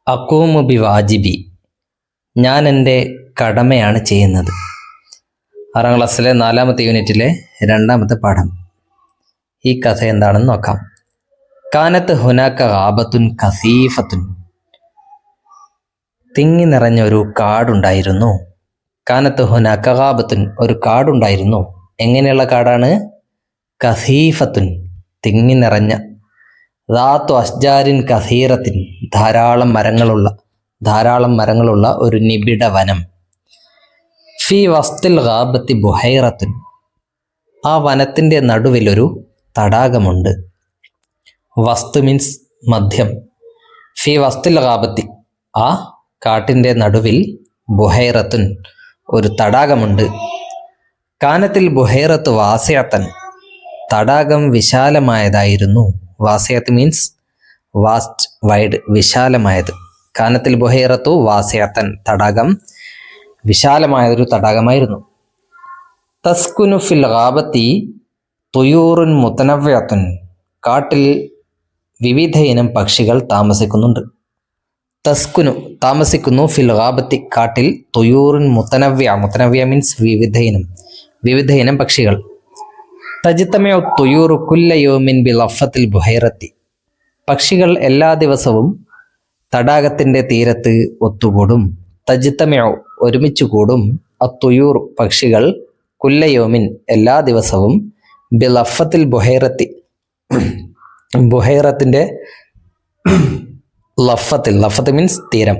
അഖൂമു B വാജിബി, ഞാൻ എൻ്റെ കടമയാണ് ചെയ്യുന്നത്. 6ാം ക്ലാസ്സിലെ 4ാമത്തെ യൂണിറ്റിലെ 2ാമത്തെ പാഠം. ഈ കഥ എന്താണെന്ന് നോക്കാം. കാനത്ത് ഹുനാക്ക ഗാബത്തുൻ കസീഫത്തുൻ, തിങ്ങി നിറഞ്ഞ ഒരു കാടുണ്ടായിരുന്നു. കാനത്ത് ഹുനാക്ക ഗാബത്തുൻ, ഒരു കാടുണ്ടായിരുന്നു. എങ്ങനെയുള്ള കാടാണ്? കസീഫത്തുൻ, തിങ്ങി നിറഞ്ഞ. ദാത്തു അഷ്ജാരിൻ കസീറത്തിൻ, ധാരാളം മരങ്ങളുള്ള ഒരു നിബിഡ വനം. ഫി വസ്തിൽ ഗാബത്തി ബുഹൈറത്തുൻ, ആ വനത്തിൻ്റെ നടുവിലൊരു തടാകമുണ്ട്. വസ്തു മീൻസ് മധ്യം. ഫി വസ്തിൽ ഗാബത്തി, ആ കാട്ടിൻ്റെ നടുവിൽ ബുഹൈറത്തുൻ, ഒരു തടാകമുണ്ട്. കാനത്തിൽ ബുഹൈറത്ത് വാസിയത്തൻ, തടാകം വിശാലമായതായിരുന്നു. വാസിയത്ത് മീൻസ് വാസ്റ്റ്, വൈഡ്, വിശാലമായത്. കാനത്തിൽ ബുഹൈറത്തു വാസിയത്തൻ, തടാകം വിശാലമായൊരു തടാകമായിരുന്നു. തസ്കുനു ഫിൽ ഗാബത്തി തുയൂറുൻ മുതനവ്വത്തുൻ, കാട്ടിൽ വിവിധ ഇനം പക്ഷികൾ താമസിക്കുന്നുണ്ട്. തസ്കുനു, താമസിക്കുന്നു. ഫിൽ ഗാബത്തി, കാട്ടിൽ. തുയൂറുൻ മുതനവ്യ മീൻസ് വിവിധ ഇനം പക്ഷികൾ. തജ്തമിഉ തുയൂറു കുല്ല യൗമിൻ ബി ലഫത്തിൽ ബുഹൈറത്തി, പക്ഷികൾ എല്ലാ ദിവസവും തടാകത്തിൻ്റെ തീരത്ത് ഒത്തുകൂടും. തജ്തമിഉ, ഒരുമിച്ച് കൂടും. അത്തുയൂർ, പക്ഷികൾ. കുല്ല യൗമിൻ, എല്ലാ ദിവസവും. ബി ലഫത്തിൽ ബുഹൈറത്തി, ബുഹൈറത്തിൻ്റെ ലഫത്ത് മീൻസ് തീരം.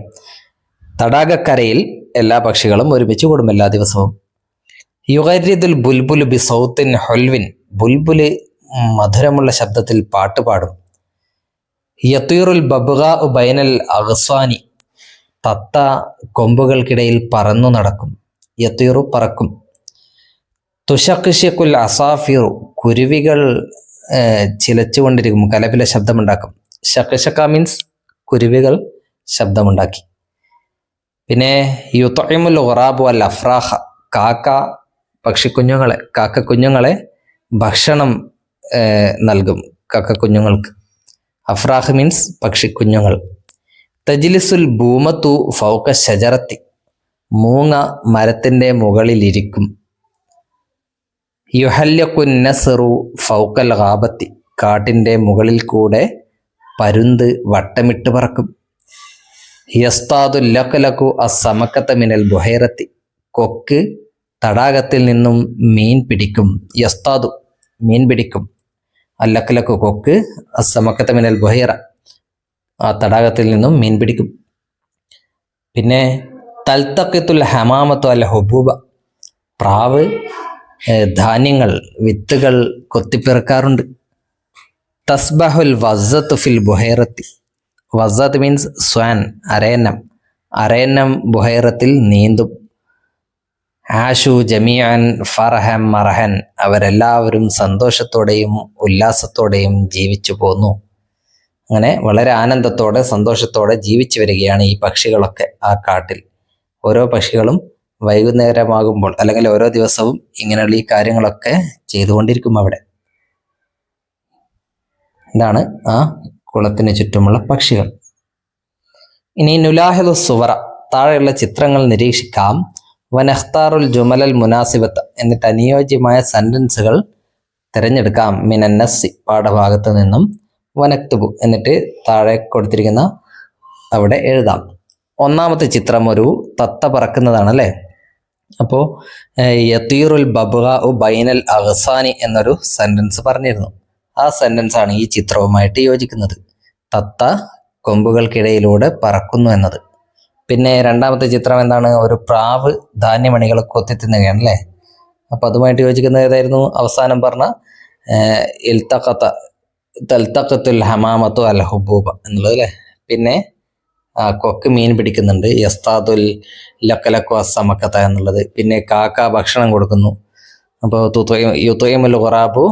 തടാകക്കരയിൽ എല്ലാ പക്ഷികളും ഒരുമിച്ച് കൂടും എല്ലാ ദിവസവും. യുഗരിദുൽ ബുൽബുൽ ബി സൗത്തിൻ ഹൊൽവിൻ, ബുൽബുല് മധുരമുള്ള ശബ്ദത്തിൽ പാട്ട് പാടും. യത്തീറുൽ ബബ്ഗാ ബൈനൽ അഗ്സാനി, തത്ത കൊമ്പുകൾക്കിടയിൽ പറന്നു നടക്കും. യത്തീറു, പറക്കും. തുഷഖ്ഷിഖുൽ അസാഫിറു, കുരുവികൾ ചിലച്ചുകൊണ്ടിരിക്കും, കലപില ശബ്ദമുണ്ടാക്കും. ഷഖ്ഷഖ മീൻസ് കുരുവികൾ ശബ്ദമുണ്ടാക്കി. പിന്നെ യുത്ഇമുൽ ഗുറാബു അൽ അഫ്രാഹ, കാക്കക്കുഞ്ഞുങ്ങളെ ഭക്ഷണം നൽകും. കാക്കക്കുഞ്ഞുങ്ങൾക്ക്. അഫ്രാഹ് മീൻസ് പക്ഷിക്കുഞ്ഞുങ്ങൾ. തജ്ലിസുൽ ബൂമത്തു ഫൗക ഷജറത്തി, മൂങ്ങ മരത്തിൻ്റെ മുകളിലിരിക്കും. യുഹല്ലഖുൻ നസ്റു ഫൗകൽ ഗാബത്തി, കാട്ടിൻ്റെ മുകളിൽ കൂടെ പരുന്ത് വട്ടമിട്ട് പറക്കും. യസ്താദു ലഖ്ലഖു അസ്സമക്കത മിനൽ ബുഹൈറത്തി, കൊക്ക് തടാകത്തിൽ നിന്നും മീൻ പിടിക്കും. യസ്താദു, മീൻ പിടിക്കും. അല്ലഖ്ലഖു, കൊക്ക്. അസ്സമക്കത മിനൽ ബുഹൈറ, ആ തടാകത്തിൽ നിന്നും മീൻ പിടിക്കും. പിന്നെ തൽതഖിത്തുൽ ഹമാമത്തു അൽ ഹുബൂബ, പ്രാവ് ധാന്യങ്ങൾ, വിത്തുകൾ കൊത്തിപ്പെറുക്കാറുണ്ട്. തസ്ബഹുൽ വസ്സത്തു ഫിൽ ബുഹൈറത്തി, വസ്സത്ത് മീൻസ് സ്വാൻ, അരയന്നം ബുഹൈറത്തിൽ നീന്തും. ആഷു ജമീഅൻ ഫറഹൻ മറഹൻ, അവരെല്ലാവരും സന്തോഷത്തോടെയും ഉല്ലാസത്തോടെയും ജീവിച്ചു പോന്നു. അങ്ങനെ വളരെ ആനന്ദത്തോടെ സന്തോഷത്തോടെ ജീവിച്ചു വരികയാണ് ഈ പക്ഷികളൊക്കെ ആ കാട്ടിൽ. ഓരോ പക്ഷികളും വൈകുന്നേരമാകുമ്പോൾ അല്ലെങ്കിൽ ഓരോ ദിവസവും ഇങ്ങനെയുള്ള ഈ കാര്യങ്ങളൊക്കെ ചെയ്തുകൊണ്ടിരിക്കും അവിടെ. ഇതാണ് ആ കുളത്തിന് ചുറ്റുമുള്ള പക്ഷികൾ. ഇനി നുലാഹിദു സുവറ, താഴെയുള്ള ചിത്രങ്ങൾ നിരീക്ഷിക്കാം. വനഖ്താറുൽ ജുമലൽ മുനാസിബത്ത്, എന്നിട്ട് അനുയോജ്യമായ സെന്റൻസുകൾ തിരഞ്ഞെടുക്കാം. മിനന്നസ്സി, പാഠഭാഗത്ത് നിന്നും. വനക്തുബു, എന്നിട്ട് താഴെ കൊടുത്തിരിക്കുന്ന അവിടെ എഴുതാം. ഒന്നാമത്തെ ചിത്രം ഒരു തത്ത പറക്കുന്നതാണ് അല്ലേ. അപ്പോൾ യതീറുൽ ബബ്ഗാ ബൈനൽ അഗ്സാനി എന്നൊരു സെന്റൻസ് പറഞ്ഞിരുന്നു. ആ സെന്റൻസ് ആണ് ഈ ചിത്രവുമായിട്ട് യോജിക്കുന്നത്. തത്ത കൊമ്പുകൾക്കിടയിലൂടെ പറക്കുന്നു എന്നത്. പിന്നെ രണ്ടാമത്തെ ചിത്രം എന്താണ്? ഒരു പ്രാവ് ധാന്യമണികൾ കൊത്തി തിന്നുകയാണ് അല്ലേ. അപ്പം അതുമായിട്ട് യോജിക്കുന്നത് ഏതായിരുന്നു? അവസാനം പറഞ്ഞ തൽതഖത്തുൽ ഹമാമത്തു അൽ ഹുബൂബ എന്നുള്ളത് അല്ലേ. പിന്നെ കൊക്ക് മീൻ പിടിക്കുന്നുണ്ട്. യസ്താദുൽ ലഖ്ലഖു അസ്സമക്കത എന്നുള്ളത്. പിന്നെ കാക്ക ഭക്ഷണം കൊടുക്കുന്നു. അപ്പോൾ യുത്ഇമുൽ ഗുറാബു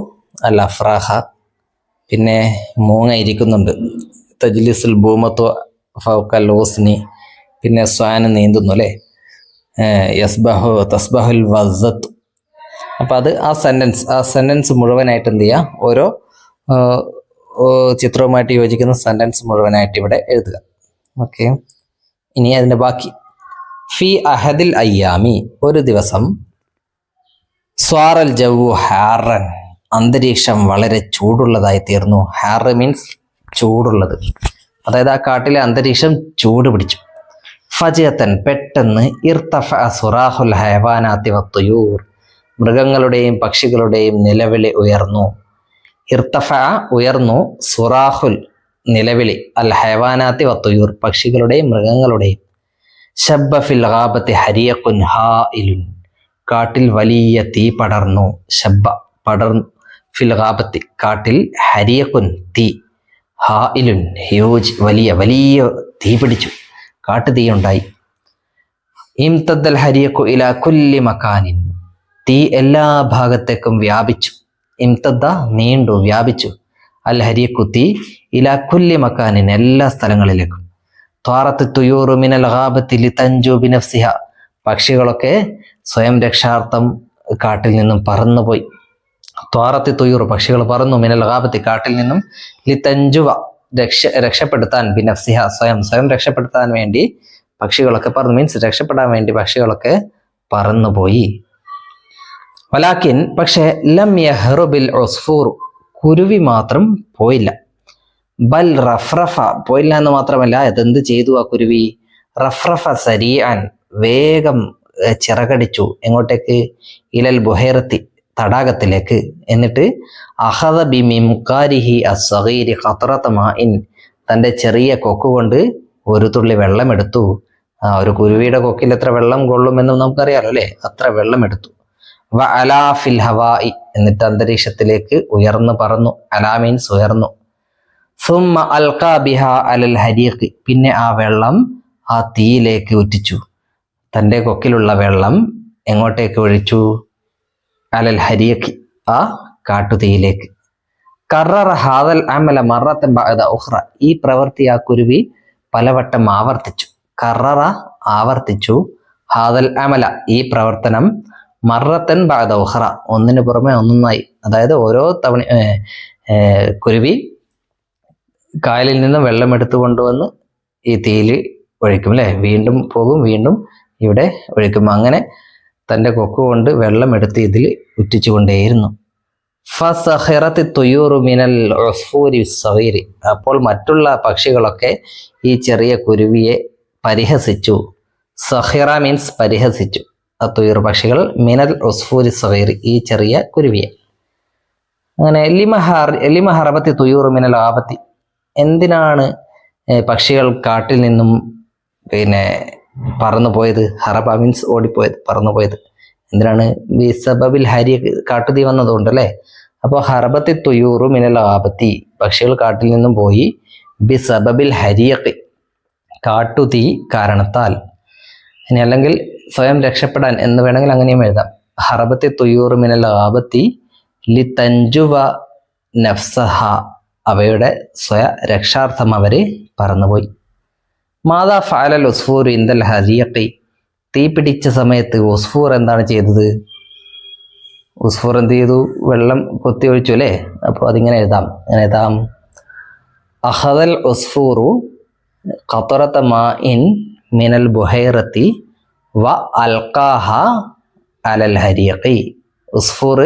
അൽ അഫ്രാഹ. പിന്നെ മൂങ്ങ ഇരിക്കുന്നുണ്ട്. തജ്ലിസുൽ ബൂമത്തു ഫൗകൽ ഹുസ്നി. പിന്നെ സ്വാൻ നീന്തുന്നു അല്ലേ. തസ്ബഹുൽ വസ്സത്ത്. അപ്പം അത് ആ സെൻറ്റൻസ് മുഴുവനായിട്ട് എന്ത് ചെയ്യുക, ഓരോ ചിത്രവുമായിട്ട് യോജിക്കുന്ന സെൻറ്റൻസ് മുഴുവനായിട്ട് ഇവിടെ എഴുതുക. ഓക്കെ, ഇനി അതിന്റെ ബാക്കി. ഫി അഹദിൽ അയ്യാമി, ഒരു ദിവസം, സ്വാറൽ ജവു ഹാറൻ, അന്തരീക്ഷം വളരെ ചൂടുള്ളതായി തീർന്നു. ഹാർ മീൻസ് ചൂടുള്ളത്, അതായത് ആ കാട്ടിലെ അന്തരീക്ഷം ചൂട് പിടിച്ചു. ഫജിയത്തൻ, പെട്ടെന്ന്, ഇർതഫ സുറാഹുൽ ഹയവാനാത്തി വത്തുയൂർ, മൃഗങ്ങളുടെയും പക്ഷികളുടെയും നിലവിളി ഉയർന്നു. ഇർതഫ ഉയർന്നു, സുറാഹുൽ നിലവിളി, അൽ ഹയവാനാത്തി വത്തുയൂർ പക്ഷികളുടെയും മൃഗങ്ങളുടെയും. ശബ്ബ ഫിൽ ഗാബത്തി ഹരിയഖുൻ ഹായിലുൻ, കാട്ടിൽ വലിയ തീ പടർന്നു. ശബ്ബ പടർന്നു, ഫിൽ ഗാബത്തി കാട്ടിൽ, ഹരിയഖുൻ തീ, ഹായിലുൻ ഹ്യൂജ് വലിയ വലിയ തീ പിടിച്ചു, കാട്ടുതീയുണ്ടായി. ഇംതദ്ദൽ ഹരിയഖു ഇലാ കുല്ലി മക്കാനിൻ, തീ എല്ലാ ഭാഗത്തേക്കും വ്യാപിച്ചു. ഇംതദ്ദ നീണ്ടു, വ്യാപിച്ചു. അൽ ഹരിയഖു തീ, ഇലാ കുല്ലി മക്കാനിൻ എല്ലാ സ്ഥലങ്ങളിലേക്കും. ത്വാറത്ത് തുയൂറു മിനൽ ഗാബത്തി ലിതൻജു ബിനഫ്സിഹ, പക്ഷികളൊക്കെ സ്വയം രക്ഷാർത്ഥം കാട്ടിൽ നിന്നും പറന്നുപോയി. ത്വാറത്ത് തുയൂർ പക്ഷികൾ പറന്നു, മിനൽ ഗാബത്തി കാട്ടിൽ നിന്നും, ലിതൻജുവ രക്ഷപ്പെടുത്താൻ, ബിനഫ്സിഹ സ്വയം രക്ഷപ്പെടുത്താൻ വേണ്ടി പക്ഷികളൊക്കെ പറന്നു, മീൻസ് രക്ഷപ്പെടാൻ വേണ്ടി പക്ഷികളൊക്കെ പറന്നുപോയി. വലാക്കിൻ പക്ഷേ, ലം യഹ്റുബിൽ ഉസ്ഫൂർ, കുരുവി മാത്രം പോയില്ല. ബൽ റഫ്രഫ, പോയില്ല എന്ന് മാത്രമല്ല, അതെന്ത് ചെയ്തു ആ കുരുവി? റഫ്രഫ സരീഅൻ, വേഗം ചിറകടിച്ചു. എങ്ങോട്ടേക്ക്? ഇലൽ ബുഹൈറത്തി, തടാകത്തിലേക്ക്. എന്നിട്ട് അഖദ ബിമിംകാരിഹി അസ്സഗീരി ഖത്രത മാഇൻ, തൻ്റെ ചെറിയ കൊക്കുകൊണ്ട് ഒരു തുള്ളി വെള്ളം എടുത്തു. ഒരു കുരുവിയുടെ കൊക്കിൽ എത്ര വെള്ളം കൊള്ളുമെന്ന് നമുക്കറിയാലോ അല്ലേ? അത്ര വെള്ളം എടുത്തു. വ അലാ ഫിൽ ഹവാഇ, എന്നിട്ട് അന്തരീക്ഷത്തിലേക്ക് ഉയർന്നു പറന്നു. അലാ മീൻസ് ഉയർന്നു. സുമ്മ അൽഖാ ബിഹാ അലൽ ഹരീഖ്, പിന്നെ ആ വെള്ളം ആ തീയിലേക്ക് ഉറ്റിച്ചു. തൻ്റെ കൊക്കിലുള്ള വെള്ളം എങ്ങോട്ടേക്ക് ഒഴിച്ചു? അലൽ ഹരീഖ്, ആ കാട്ടുതീയിലേക്ക്. കററ ഹാദൽ അമല മറത്തൻ ബഅദ ഉഖ്റ, ഈ പ്രവൃത്തി ആ കുരുവി പലവട്ടം ആവർത്തിച്ചു. കററ ആവർത്തിച്ചു, ഹാദൽ അമല ഈ പ്രവർത്തനം, മറത്തൻ ബഅദ ഉഖ്റ ഒന്നിനു പുറമെ ഒന്നൊന്നായി. അതായത് ഓരോ തവണ കുരുവി കായലിൽ നിന്ന് വെള്ളം എടുത്തു കൊണ്ടുവന്ന് ഈ തീയിൽ ഒഴിക്കും അല്ലേ? വീണ്ടും പോകും, വീണ്ടും ഇവിടെ ഒഴിക്കും. അങ്ങനെ തൻ്റെ കൊക്ക് കൊണ്ട് വെള്ളം എടുത്ത് ഇതിൽ ഉറ്റിച്ചു കൊണ്ടേയിരുന്നു. ഫസഖിറത്തി തുയൂറു മിനൽ ഉസ്ഫൂരി സഗീരി, അപ്പോൾ മറ്റുള്ള പക്ഷികളൊക്കെ ഈ ചെറിയ കുരുവിയെ പരിഹസിച്ചു. സഖിറ മീൻസ് പരിഹസിച്ചു. തുയൂർ പക്ഷികൾ, മിനൽ ഉസ്ഫൂരി സഗീരി ഈ ചെറിയ കുരുവിയെ. അങ്ങനെ ലിമ ഹറബത്തി തുയൂറു മിനൽ ആബത്തി, എന്തിനാണ് പക്ഷികൾ കാട്ടിൽ നിന്നും പറന്നു പോയത്? ഹറബ മീൻസ് ഓടിപ്പോയത്, പറന്നുപോയത്. എന്തിനാണ്? ബിസബബിൽ ഹരി, കാട്ടുതീ വന്നതുകൊണ്ട് അല്ലേ? അപ്പോൾ ഹറബത്തി തുയൂറു മിനൽ ആബത്തി, പക്ഷികൾ കാട്ടിൽ നിന്നും പോയി. ബിസബബിൽ ഹരിയഖ്, കാട്ടുതീ കാരണത്താൽ. ഇനി അല്ലെങ്കിൽ സ്വയം രക്ഷപ്പെടാൻ എന്ന് വേണമെങ്കിൽ അങ്ങനെയും എഴുതാം. ഹറബത്തി തുയൂറു മിനൽ ആബത്തി ലിതൻജുവ നഫ്സഹ, അവയുടെ സ്വയ രക്ഷാർത്ഥം അവര് പറന്നുപോയി. മാതാ ഫഅലൽ ഉസ്ഫൂർ ഇൻദൽ ഹരിയഖി, തീ പിടിച്ച സമയത്ത് ഉസ്ഫൂർ എന്താണ് ചെയ്തത്? ഉസ്ഫൂർ എന്ത് ചെയ്തു? വെള്ളം കൊത്തി ഒഴിച്ചു അല്ലേ? അപ്പോൾ അതിങ്ങനെ എഴുതാം, അഖദൽ ഉസ്ഫൂറു ഖത്രത മാഇൻ മിനൽ ബുഹൈറത്തി വ അൽഖാഹ അലൽ ഹരിയഖി. ഉസ്ഫൂർ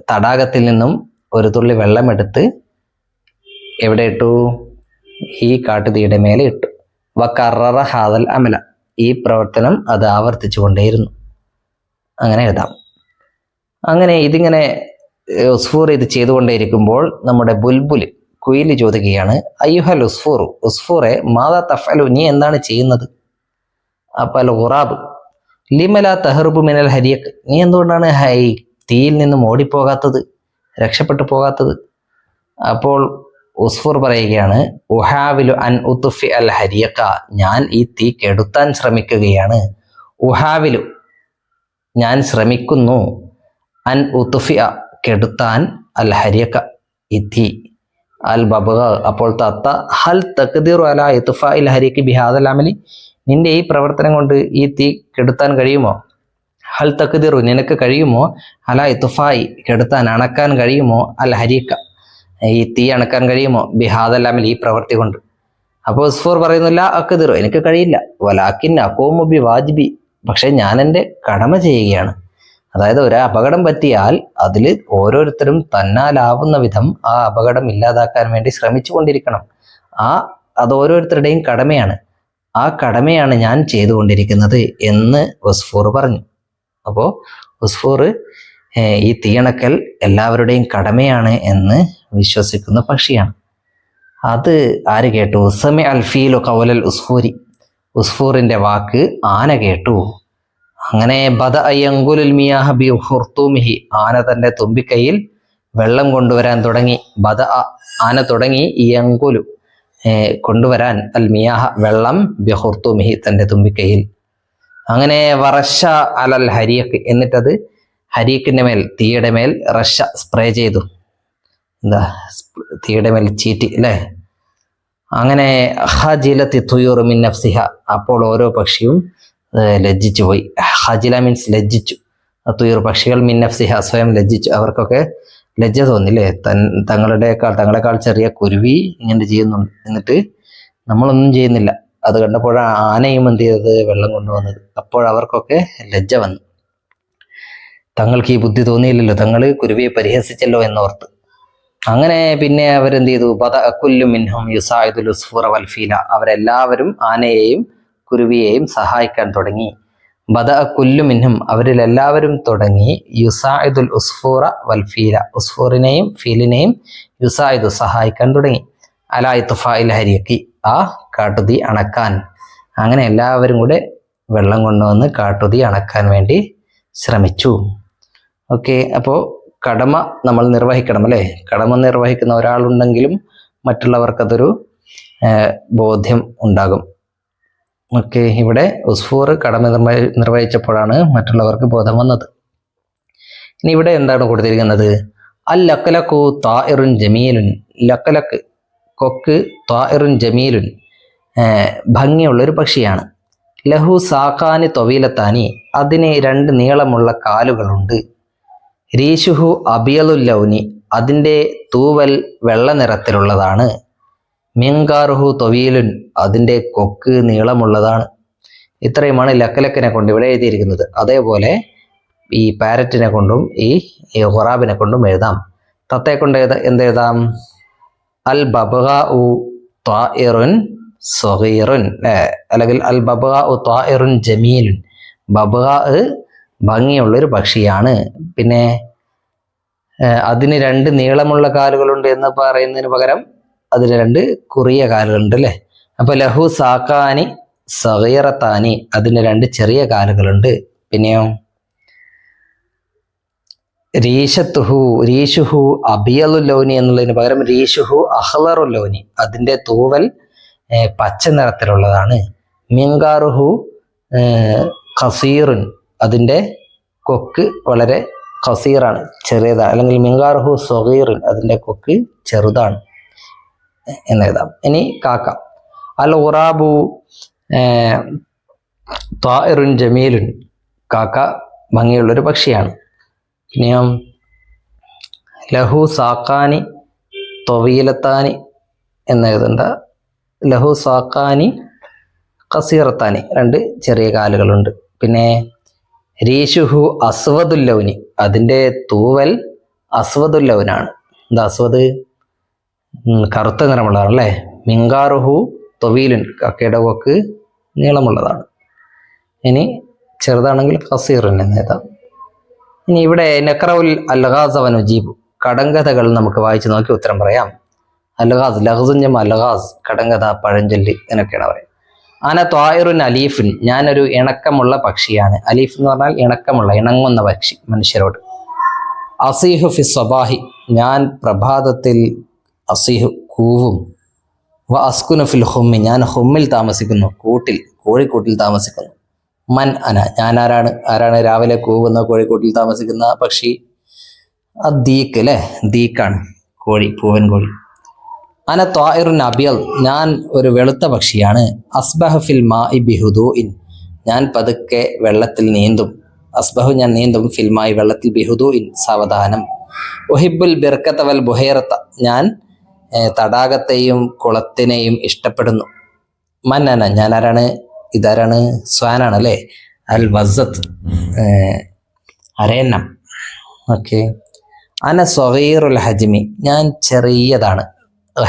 തടാകത്തിൽ നിന്നും ഒരു തുള്ളി വെള്ളമെടുത്ത് എവിടെ ഇട്ടു? ഈ കാട്ടുതീയുടെ മേലെ ഇട്ടു. വ കററ ഹാദൽ അമല, ഈ പ്രവർത്തനം അത് ആവർത്തിച്ചു കൊണ്ടേയിരുന്നു. അങ്ങനെ എഴുതാം. അങ്ങനെ ഇതിങ്ങനെ ഉസ്ഫൂർ ഇത് ചെയ്തുകൊണ്ടേയിരിക്കുമ്പോൾ നമ്മുടെ ബുൽബുൽ കുയിൽ ചോദിക്കുകയാണ്, അയ്യുഹൽ ഉസ്ഫൂർ, ഉസ്ഫൂറെ, മാതാ തഫ്അലു, നീ എന്താണ് ചെയ്യുന്നത്? അപ്പോൾ ഖുറാബ്, ലിമല തഹ്റുബു മിനൽ ഹരിയഖ്, നീ എന്തുകൊണ്ടാണ് തീയിൽ നിന്നും ഓടിപ്പോകാത്തത്, രക്ഷപ്പെട്ടു പോകാത്തത്? അപ്പോൾ ഉസ്ഫൂർ പറയുകയാണ്, ഉഹാവിലു അൻ ഉത്ഫി അൽ ഹരിയഖ, ഞാൻ ഈ തീ കെടുത്താൻ ശ്രമിക്കുകയാണ്. ഉഹാവിലു, ഞാൻ ശ്രമിക്കുന്നു, അൻ ഉത്ഫിഅ കെടുത്താൻ, അൽ ഹരിയഖ ഈ തീ. അൽ ബബ്ഗ, അപ്പോൾ തത്ത, ഹൽ തഖ്ദിറു അലാ ഇത്ഫാഇൽ ഹരിയഖി ബിഹാദൽ അമലി, നിന്റെ ഈ പ്രവർത്തനം കൊണ്ട് ഈ തീ കെടുത്താൻ കഴിയുമോ? ഹൽ തഖ്ദിറു, നിനക്ക് കഴിയുമോ? അലാ ഇത്ഫായി കെടുത്താൻ, അണക്കാൻ കഴിയുമോ? അൽ ഹരിയഖ ഈ തീ അണക്കാൻ കഴിയുമോ? ബിഹാദൽ അമലി ഈ പ്രവൃത്തി കൊണ്ട്. അപ്പോൾ ഉസ്ഫൂർ പറയുന്നില്ല അക്തിറു, എനിക്ക് കഴിയില്ല. വലാക്കിൻ അഖൂമു ബി വാജിബി, പക്ഷെ ഞാൻ എൻ്റെ കടമ ചെയ്യുകയാണ്. അതായത് ഒരു അപകടം പറ്റിയാൽ അതിൽ ഓരോരുത്തരും തന്നാലാവുന്ന വിധം ആ അപകടം ഇല്ലാതാക്കാൻ വേണ്ടി ശ്രമിച്ചു കൊണ്ടിരിക്കണം. അത് ഓരോരുത്തരുടെയും കടമയാണ്. ആ കടമയാണ് ഞാൻ ചെയ്തുകൊണ്ടിരിക്കുന്നത് എന്ന് ഉസ്ഫൂർ പറഞ്ഞു. അപ്പോൾ ഉസ്ഫൂർ ഈ തീയണക്കൽ എല്ലാവരുടെയും കടമയാണ് എന്ന് വിശ്വസിക്കുന്ന പക്ഷിയാണ്. അത് ആര് കേട്ടു? സമി അൽ ഫീലു ഖൗലൽ ഉസ്ഫൂരി, ഉസ്ഫൂറിന്റെ വാക്ക് ആന കേട്ടു. അങ്ങനെ ബദ അയ്യങ്കുലുൽ മിയാഹ ബി ഹുർത്തൂമിഹി, ആന തന്റെ തുമ്പിക്കൈയിൽ വെള്ളം കൊണ്ടുവരാൻ തുടങ്ങി. ബദ ആന തുടങ്ങി യങ്കുലു കൊണ്ടുവരാൻ അൽ മിയാഹ വെള്ളം ബി ഹുർത്തൂമിഹി തന്റെ തുമ്പിക്കൈയിൽ. അങ്ങനെ വറശ അലൽ ഹരിയക്ക്, എന്നിട്ടത് ഹരീക്കിന്റെ മേൽ, തീയുടെ മേൽ റഷ സ്പ്രേ ചെയ്തു. എന്താ തീയുടെ മേൽ ചീറ്റി അല്ലേ? അങ്ങനെ ഹജിലത്തി തുയൂറു മിൻ നഫ്സിഹ, അപ്പോൾ ഓരോ പക്ഷിയും ലജ്ജിച്ചു പോയി. ഹജില മീൻസ് ലജ്ജിച്ചു. തുയൂർ പക്ഷികൾ മിൻ നഫ്സിഹ സ്വയം ലജ്ജിച്ചു. അവർക്കൊക്കെ ലജ്ജ തോന്നില്ലേ? തങ്ങളെക്കാൾ ചെറിയ കുരുവി ഇങ്ങനെ ചെയ്യുന്നുണ്ട്, എന്നിട്ട് നമ്മളൊന്നും ചെയ്യുന്നില്ല. അത് കണ്ടപ്പോഴാണ് ആനയും എന്ത് ചെയ്തത്? വെള്ളം കൊണ്ടുവന്നത്. അപ്പോഴവർക്കൊക്കെ ലജ്ജ വന്നു. തങ്ങൾക്ക് ഈ ബുദ്ധി തോന്നിയില്ലല്ലോ, തങ്ങൾ കുരുവിയെ പരിഹസിച്ചല്ലോ എന്നോർത്ത്. അങ്ങനെ പിന്നെ അവരെന്ത് ചെയ്തു? ബദഅകുല്ലു മിൻഹും യുസാഇദുൽ ഉസ്ഫൂറ വൽ ഫീല, അവരെല്ലാവരും ആനയെയും കുരുവിയെയും സഹായിക്കാൻ തുടങ്ങി. ബദഅകുല്ലു മിൻഹും, അവരിൽ എല്ലാവരും തുടങ്ങി യുസാഇദുൽ ഉസ്ഫൂറ വൽ ഫീല, ഉസ്ഫൂറിനെയും ഫീലിനെയും യുസായിദു സഹായിക്കാൻ തുടങ്ങി. അലാ ഇത്ഫാഇൽ ഹരിയക്കി, ആ കാട്ടുതീ അണക്കാൻ. അങ്ങനെ എല്ലാവരും കൂടെ വെള്ളം കൊണ്ടുവന്ന് കാട്ടുതീ അണക്കാൻ വേണ്ടി ശ്രമിച്ചു. ഓക്കെ, അപ്പോൾ കടമ നമ്മൾ നിർവഹിക്കണം അല്ലേ? കടമ നിർവഹിക്കുന്ന ഒരാളുണ്ടെങ്കിലും മറ്റുള്ളവർക്കതൊരു ബോധ്യം ഉണ്ടാകും. ഓക്കെ, ഇവിടെ ഉസ്ഫൂർ കടമ നിർവഹിച്ചപ്പോഴാണ് മറ്റുള്ളവർക്ക് ബോധം വന്നത്. ഇനി ഇവിടെ എന്താണ് കൊടുത്തിരിക്കുന്നത്? അൽ ലക്കലക്കു താഇറുൻ ജമീലുൻ, ലക്കലക്ക് കൊക്ക്, താഇറുൻ ജമീലുൻ ഭംഗിയുള്ളൊരു പക്ഷിയാണ്. ലഹു സാഖാനി തൊവീലത്താനി, അതിന് 2 നീളമുള്ള കാലുകളുണ്ട്. രീശുഹു അബിയലുൽ ലൗനി, അതിൻ്റെ തൂവൽ വെള്ള നിറത്തിലുള്ളതാണ്. മിങ്കാറുഹു തൊവീലുൻ, അതിൻ്റെ കൊക്ക് നീളമുള്ളതാണ്. ഇത്രയുമാണ് ലക്കലക്കിനെ കൊണ്ട് ഇവിടെ എഴുതിയിരിക്കുന്നത്. അതേപോലെ ഈ പാരറ്റിനെ കൊണ്ടും ഈ ഖുറാബിനെ കൊണ്ടും എഴുതാം. തത്തയെ കൊണ്ട് എന്തെഴുതാം? അൽ ബബ്ഗാഉ ത്വാഇറുൻ സ്വഗീറുൻ, അല്ലെങ്കിൽ അൽ ബബ്ഗാഉ ത്വാഇറുൻ ജമീലുൻ, ബബ്ഗാ ഭംഗിയുള്ളൊരു പക്ഷിയാണ്. പിന്നെ അതിന് 2 നീളമുള്ള കാലുകളുണ്ട് എന്ന് പറയുന്നതിന് പകരം അതിന് 2 കുറിയ കാലുകളുണ്ട് അല്ലേ? അപ്പൊ ലഹു സാക്കാനി സഗീറത്താനി, അതിന് 2 ചെറിയ കാലുകളുണ്ട്. പിന്നെയോ രീശുഹു അബിയലു ലൗനി എന്നുള്ളതിന് പകരം രീശുഹു അഹ്ലറു ലൗനി, അതിൻ്റെ തൂവൽ പച്ച നിറത്തിലുള്ളതാണ്. മിങ്കാറുഹു ഖസീറുൻ, അതിൻ്റെ കൊക്ക് വളരെ ഖസീറാണ്, ചെറിയതാണ്. അല്ലെങ്കിൽ മിങ്കാറുഹു സ്വഗീറുൻ, അതിൻ്റെ കൊക്ക് ചെറുതാണ് എന്നെഴുതാം. ഇനി കാക്ക, അൽ ഖുറാബു ത്വാഇറുൻ ജമീലുൻ, കാക്ക ഭംഗിയുള്ളൊരു പക്ഷിയാണ്. ഇനിയോ ലഹു സാക്കാനി തൊവീലത്താനി എന്നെഴുതണ്ട, ലഹു സാക്കാനി ഖസീറത്താനി, 2 ചെറിയ കാലുകളുണ്ട്. പിന്നെ രീശുഹു അസ്വദുല്ലൗനി, അതിൻ്റെ തൂവൽ അസ്വദുല്ലൗനാണ്. എന്താ അസ്വദ്? കറുത്ത നിറമുള്ളതാണ് അല്ലേ? മിങ്കാറുഹു തൊവീലുൻ, കക്കയുടെ കൊക്ക് നീളമുള്ളതാണ്. ഇനി ചെറുതാണെങ്കിൽ ഖസീറുൻ എന്നെഴുതാം. ഇനി ഇവിടെ നഖറഉൽ അൽഗാസ് വനുജീബ്, കടങ്കഥകൾ നമുക്ക് വായിച്ചു നോക്കി ഉത്തരം പറയാം. അൽഗാസ്, ലഹ്സുൻ അൽഗാസ്, കടങ്കഥ, പഴഞ്ചൊല്ല് എന്നൊക്കെയാണ് പറയുന്നത്. അന ത്വാഇറുൻ അലീഫുൻ, ഞാനൊരു ഇണക്കമുള്ള പക്ഷിയാണ്. അലീഫ് എന്ന് പറഞ്ഞാൽ ഇണക്കമുള്ള, ഇണങ്ങുന്ന പക്ഷി മനുഷ്യരോട്. അസീഹു ഫി സ്വബാഹി, ഞാൻ പ്രഭാതത്തിൽ അസീഹു കൂവും. വ അസ്കുനു ഫിൽ ഹുമ്മി, ഞാൻ ഹുമ്മിൽ താമസിക്കുന്നു, കൂട്ടിൽ, കോഴിക്കൂട്ടിൽ താമസിക്കുന്നു. മൻ അന, ഞാൻ ആരാണ് രാവിലെ കൂവുന്ന കോഴിക്കൂട്ടിൽ താമസിക്കുന്ന പക്ഷി? ദീക്ക് അല്ലേ? ദീക്കാണ് കോഴി, പൂവൻ കോഴി. അന ത്വാഇറുൻ അബിയൽ, ഞാൻ ഒരു വെളുത്ത പക്ഷിയാണ്. അസ്ബഹു ഫിൽ മാഇ ബിഹുദൂഇൻ, ഞാൻ പതുക്കെ വെള്ളത്തിൽ നീന്തും. അസ്ബഹു, ഞാൻ നീന്തും, ഫിൽ മാഇ വെള്ളത്തിൽ, ബിഹുദൂഇൻ സാവധാനം. ഉഹിബ്ബുൽ ബിർക്കത വൽ ബുഹൈറത്ത, ഞാൻ തടാകത്തെയും കുളത്തിനെയും ഇഷ്ടപ്പെടുന്നു. മന്നന ഞാൻ ആരാണ്? ഇതാരാണ്? സ്വാനാണ് അല്ലേ. അൽ വസത്ത് അരയന്നം. ഓക്കെ. അന സ്വഗീറുൽ ഹജ്മി ഞാൻ ചെറിയതാണ്.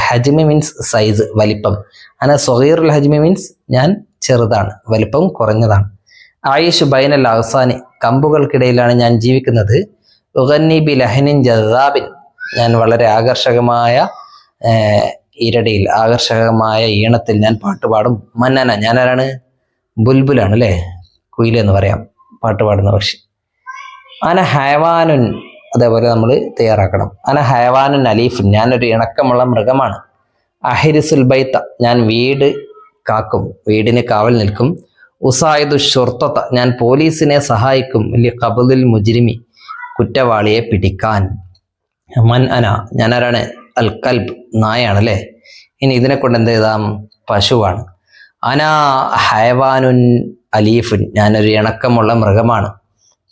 ഹജ്മി മീൻസ് സൈസ്, വലിപ്പം. അന സ്വഗീറുൽ ഹജ്മി മീൻസ് ഞാൻ ചെറുതാണ്, വലിപ്പം കുറഞ്ഞതാണ്. ആയിഷു ബൈനൽ അഹ്സാനി കമ്പുകൾക്കിടയിലാണ് ഞാൻ ജീവിക്കുന്നത്. ഉഗന്നി ബി ലഹനിൻ ജദാബിൻ ഞാൻ വളരെ ആകർഷകമായ ഇരടിയിൽ, ആകർഷകമായ ഈണത്തിൽ ഞാൻ പാട്ടുപാടും. മന്നന ഞാൻ ആരാണ്? ബുൽബുലാണ് അല്ലേ, കുയിലെന്ന് പറയാം, പാട്ടുപാടുന്ന പക്ഷി. അന ഹയവാനുൻ അതേപോലെ നമ്മൾ തയ്യാറാക്കണം. അന ഹയവാനുൻ അലീഫുൻ ഞാനൊരു ഇണക്കമുള്ള മൃഗമാണ്. അഹിരിസുൽ ബൈത്ത ഞാൻ വീട് കാക്കും, വീടിന് കാവൽ നിൽക്കും. ഉസായിദു ഷുർത്തത ഞാൻ പോലീസിനെ സഹായിക്കും. ലി ഖബ്ദിൽ മുജ്രിമി കുറ്റവാളിയെ പിടിക്കാൻ. മൻ അന ഞാൻ ആരാണ്? അൽ കൽബ് നായാണ് അല്ലേ. ഇനി ഇതിനെ കൊണ്ട് എന്ത് എഴുതാം? പശുവാണ്. അന ഹയവാനുൻ അലീഫുൻ ഞാനൊരു ഇണക്കമുള്ള മൃഗമാണ്.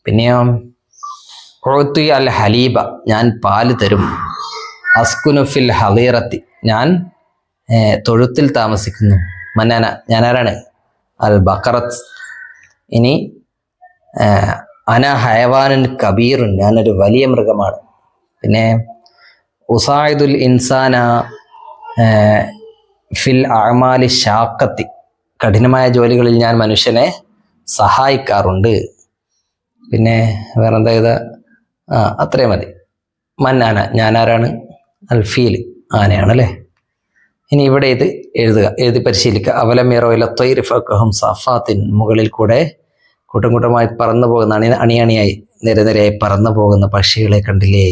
പിന്നെയോ ഉഅ്തി അൽ ഹലീബ ഞാൻ പാല് തരും. അസ്കുനു ഫിൽ ഹദീറത്തി ഞാൻ തൊഴുത്തിൽ താമസിക്കുന്നു. മന്നന ഞാൻ ആരാണ്? അൽ ബഖറത്ത്. ഇനി അന ഹയവാനുൻ കബീറുൻ ഞാനൊരു വലിയ മൃഗമാണ്. പിന്നെ ഉസായിദുൽ ഇൻസാന ഫിൽ അഅമാലി ഷാഖത്തി കഠിനമായ ജോലികളിൽ ഞാൻ മനുഷ്യനെ സഹായിക്കാറുണ്ട്. പിന്നെ വേറെന്താ ഇത്? അത്രയും മതി. മന്നാന ഞാൻ ആരാണ്? അൽ ഫീൽ ആനയാണ് അല്ലേ. ഇനി ഇവിടെ ഇത് എഴുതുക, എഴുതി പരിശീലിക്കുക. അവലം യറൗ ഇല ത്വയ്രി ഫൗഖഹും സഫാത്തിൻ മുകളിൽ കൂടെ കൂട്ടം കൂട്ടമായി പറന്നു പോകുന്ന, അണിയണിയായി നിരനിരയായി പറന്നു പോകുന്ന പക്ഷികളെ കണ്ടില്ലേ.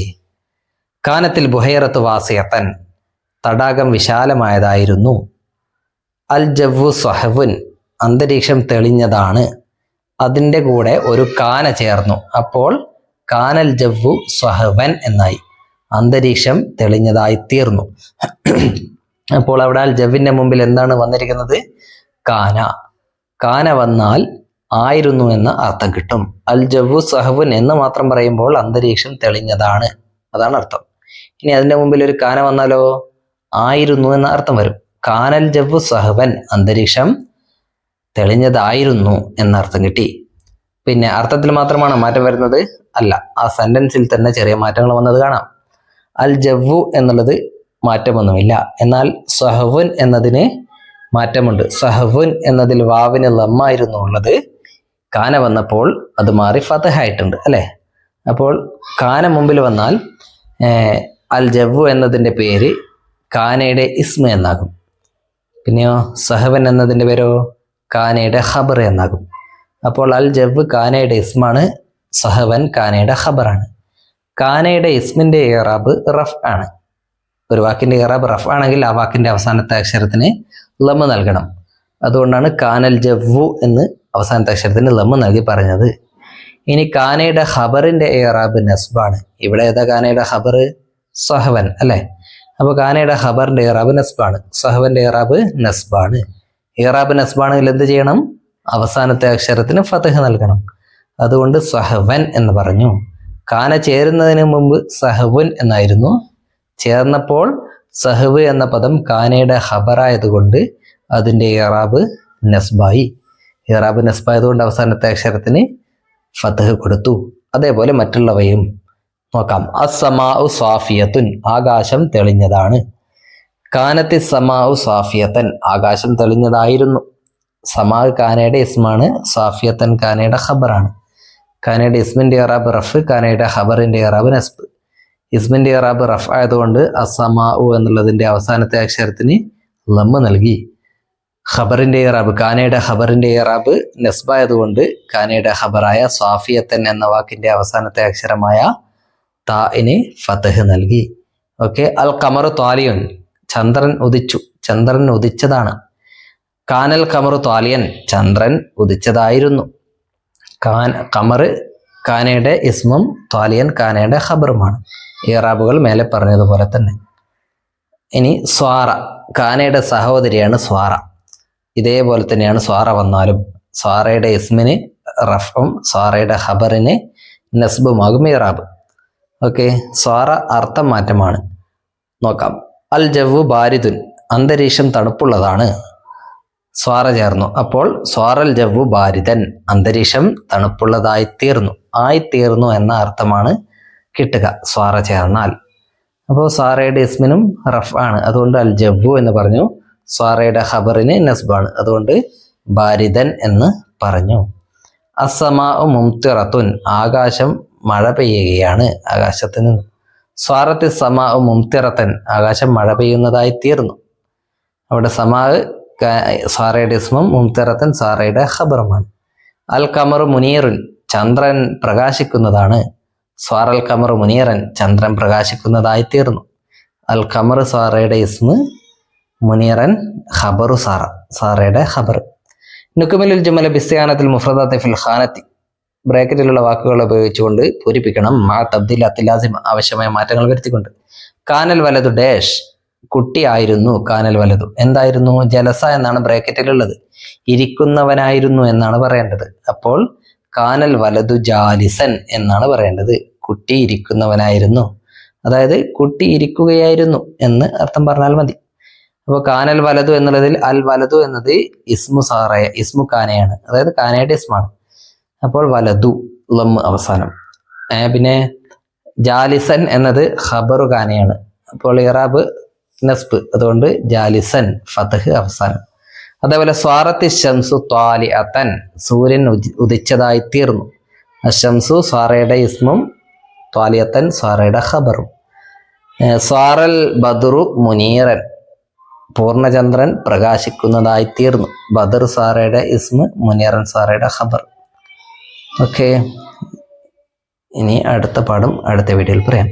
കാനത്തിൽ ബുഹൈറത്ത് വാസിയത്തൻ തടാകം വിശാലമായതായിരുന്നു. അൽ ജവ്വു സ്വഹവുൻ അന്തരീക്ഷം തെളിഞ്ഞതാണ്. അതിൻ്റെ കൂടെ ഒരു കാന ചേർന്നു, അപ്പോൾ കാനൽ ജവ്വു സ്വഹവൻ എന്നായി, അന്തരീക്ഷം തെളിഞ്ഞതായി തീർന്നു. അപ്പോൾ അവിടെ അൽ ജവ്വിന്റെ മുമ്പിൽ എന്താണ് വന്നിരിക്കുന്നത്? കാന. കാന വന്നാൽ ആയിരുന്നു എന്ന അർത്ഥം കിട്ടും. അൽ ജവ്വു സഹവുൻ എന്ന് മാത്രം പറയുമ്പോൾ അന്തരീക്ഷം തെളിഞ്ഞതാണ്, അതാണ് അർത്ഥം. ഇനി അതിന്റെ മുമ്പിൽ ഒരു കാന വന്നാലോ ആയിരുന്നു എന്ന അർത്ഥം വരും. കാനൽ ജവ്വു സഹവൻ അന്തരീക്ഷം തെളിഞ്ഞതായിരുന്നു എന്നർത്ഥം കിട്ടി. പിന്നെ അർത്ഥത്തിൽ മാത്രമാണ് മാറ്റം വരുന്നത്? അല്ല, ആ സെന്റൻസിൽ തന്നെ ചെറിയ മാറ്റങ്ങൾ വന്നത് കാണാം. അൽ ജവ്വു എന്നുള്ളത് മാറ്റമൊന്നുമില്ല, എന്നാൽ സഹവുൻ എന്നതിന് മാറ്റമുണ്ട്. സഹവുൻ എന്നതിൽ വാവിന് ലമ്മായിരുന്നു ഉള്ളത്, കാന വന്നപ്പോൾ അത് മാറി ഫതഹായിട്ടുണ്ട് അല്ലേ. അപ്പോൾ കാന മുമ്പിൽ വന്നാൽ അൽ ജവ്വു എന്നതിൻ്റെ പേര് കാനയുടെ ഇസ്മ എന്നാകും. പിന്നെയോ സഹവൻ എന്നതിൻ്റെ പേരോ കാനയുടെ ഖബർ എന്നാകും. അപ്പോൾ അൽ ജവ്വ് കാനയുടെ ഇസ്മാണ്, സഹവൻ കാനയുടെ ഖബറാണ്. കാനയുടെ ഇസ്മിന്റെ ഇറാബ് റഫ് ആണ്. ഒരു വാക്കിന്റെ ഇറാബ് റഫ് ആണെങ്കിൽ ആ വാക്കിന്റെ അവസാനത്തെ അക്ഷരത്തിന് ലമ്മ് നൽകണം. അതുകൊണ്ടാണ് കാനൽ ജവ്വു എന്ന് അവസാനത്തെ അക്ഷരത്തിന് ലമ്മ് നൽകി പറഞ്ഞത്. ഇനി കാനയുടെ ഖബറിന്റെ ഇറാബ് നസ്ബാണ്. ഇവിടെ ഏതാ കാനയുടെ ഖബർ? സഹവൻ അല്ലെ. അപ്പൊ കാനയുടെ ഖബറിന്റെ ഇറാബ് നസ്ബാണ്, സഹവന്റെ ഇറാബ് നസ്ബാണ്. ഇറാബ് നസ്ബാണെങ്കിൽ എന്ത് ചെയ്യണം? അവസാനത്തെ അക്ഷരത്തിന് ഫതഹ് നൽകണം. അതുകൊണ്ട് സഹവൻ എന്ന് പറഞ്ഞു. കാന ചേരുന്നതിന് മുമ്പ് സഹവുൻ എന്നായിരുന്നു, ചേർന്നപ്പോൾ സഹവ് എന്ന പദം കാനയുടെ ഖബറായതുകൊണ്ട് അതിൻ്റെ ഇറാബ് നസ്ബായി. ഇറാബ് നസ്ബായതുകൊണ്ട് അവസാനത്തെ അക്ഷരത്തിന് ഫതഹ് കൊടുത്തു. അതേപോലെ മറ്റുള്ളവയും നോക്കാം. അസ്സമാഉ സ്വാഫിയത്തുൻ ആകാശം തെളിഞ്ഞതാണ്. കാനത്തി സമാഉ സ്വാഫിയത്തൻ ആകാശം തെളിഞ്ഞതായിരുന്നു. സമാ കാനയുടെ ഇസ്മാണ്, സ്വാഫിയത്തൻ കാനയുടെ ഖബറാണ്. കാനയുടെ ഇസ്മിന്റെ ഇറാബ് റഫ്, കാനയുടെ ഖബറിന്റെ ഇറാബ് നസ്ബ്. ഇസ്മിന്റെ ഇറാബ് റഫ് ആയതുകൊണ്ട് അസ്സമാഉ എന്നുള്ളതിന്റെ അവസാനത്തെ അക്ഷരത്തിന് ലമ്മ് നൽകി. ഖബറിന്റെ ഇറാബ്, കാനയുടെ ഖബറിന്റെ ഇറാബ് നസ്ബായതുകൊണ്ട് കാനയുടെ ഖബറായ സ്വാഫിയത്തൻ എന്ന വാക്കിന്റെ അവസാനത്തെ അക്ഷരമായ താഇന് ഫതഹ് നൽകി. ഓക്കെ. അൽ ഖമറു ത്വാലിയുൻ ചന്ദ്രൻ ഉദിച്ചു, ചന്ദ്രൻ ഉദിച്ചതാണ്. കാനൽ ഖമറു ത്വാലിയൻ ചന്ദ്രൻ ഉദിച്ചതായിരുന്നു. ഖമർ കാനയുടെ ഇസ്മും ത്വാലിയൻ കാനയുടെ ഖബറുമാണ്. ഇറാബുകൾ മേലെ പറഞ്ഞതുപോലെ തന്നെ. ഇനി സ്വാറ കാനയുടെ സഹോദരിയാണ് സ്വാറ. ഇതേപോലെ തന്നെയാണ് സ്വാറ വന്നാലും സ്വാറയുടെ ഇസ്മിന് റഫും സ്വാറയുടെ ഖബറിന് നസ്ബുമാകും ഇറാബ്. ഓക്കെ. സ്വാറ അർത്ഥം മാറ്റമാണ്. നോക്കാം. അൽ ജവ്വു ബാരിദുൻ, അന്തരീക്ഷം തണുപ്പുള്ളതാണ്. സ്വാറ ചേർന്നു. അപ്പോൾ സ്വാറൽ ജവ്വു ബാരിദൻ, അന്തരീക്ഷം ആയിത്തീർന്നു എന്ന അർത്ഥമാണ് കിട്ടുക സ്വാറ ചേർന്നാൽ. അപ്പോൾ സ്വാറയുടെ ഇസ്മിനും റഫ് ആണ്, അതുകൊണ്ട് അൽ ജവ്വു എന്ന് പറഞ്ഞു. സ്വാറയുടെ ഖബറിന് നസ്ബാണ്, അതുകൊണ്ട് ബാരിദൻ എന്ന് പറഞ്ഞു. അസ്സമാ മുംതിറത്തുൻ, ആകാശം മഴ പെയ്യുകയാണ്, ആകാശത്ത് നിന്ന്. സ്വാറത്തി സമാ മുംതിറത്തൻ, ആകാശം മഴ പെയ്യുന്നതായി തീർന്നു. അവിടെ സമാ സ്വാറയുടെ ഇസ്മും മുംതിറത്തൻ സ്വാറയുടെ ഖബറുമാണ്. അൽ ഖമറു മുനീറുൻ, ചന്ദ്രൻ പ്രകാശിക്കുന്നതാണ്. സ്വാറൽ ഖമറു മുനീറൻ, ചന്ദ്രൻ പ്രകാശിക്കുന്നതായി തീർന്നു. അൽ ഖമർ സ്വാറയുടെ ഇസ്മ്, മുനീറൻ ഖബറു സാറയുടെ ഖബർ. നുക്മിലുൽ ജുമല ബിസ്തിയാനത്തിൽ മുഫ്രദാത്തി ഫിൽ ഖാനത്തി, ബ്രാക്കറ്റിലുള്ള വാക്കുകൾ ഉപയോഗിച്ചുകൊണ്ട് പൂരിപ്പിക്കണം. മാ തബ്ദീലാത്തി ലാസിമ, ആവശ്യമായ മാറ്റങ്ങൾ വരുത്തിക്കൊണ്ട്. കാനൽ വലതു ഡാഷ്, കുട്ടിയായിരുന്നു. കാനൽ വലതു എന്തായിരുന്നു? ജലസ എന്നാണ് ബ്രാക്കറ്റിലുള്ളത്, ഇരിക്കുന്നവനായിരുന്നു എന്നാണ് പറയേണ്ടത്. അപ്പോൾ കാനൽ വലതു ജാലിസൻ എന്നാണ് പറയേണ്ടത്. കുട്ടി ഇരിക്കുന്നവനായിരുന്നു, അതായത് കുട്ടി ഇരിക്കുകയായിരുന്നു എന്ന് അർത്ഥം പറഞ്ഞാൽ മതി. അപ്പോൾ കാനൽ വലതു എന്നുള്ളതിൽ അൽ വലതു എന്നത് ഇസ്മു കാനയാണ്, അതായത് കാനയുടെ ഇസ്മാണ്. അപ്പോൾ വലതു ലം അവസാനം. പിന്നെ ജാലിസൻ എന്നത് ഖബറു കാനയാണ്, അപ്പോൾ ഇറാബ് നസ്ബ്, അതുകൊണ്ട് ജാലിസൻ ഫതഹ് അവസാനം. അതേപോലെ സ്വാറത്തി ശംസു ത്വാലിഅതൻ, സൂര്യൻ ഉദിച്ചതായി തീർന്നു. അശംസു സ്വാറയുടെ ഇസ്മും ത്വാലിഅതൻ സ്വാറയുടെ ഖബറും. സ്വാറൽ ബദറു മുനീറൻ, പൂർണ്ണചന്ദ്രൻ പ്രകാശിക്കുന്നതായി തീർന്നു. ബദർ സാറയുടെ ഇസ്മ്, മുനീറൻ സാറയുടെ ഖബർ. ഓക്കെ, ഇനി അടുത്ത പാഠം അടുത്ത വീഡിയോയിൽ പറയാം.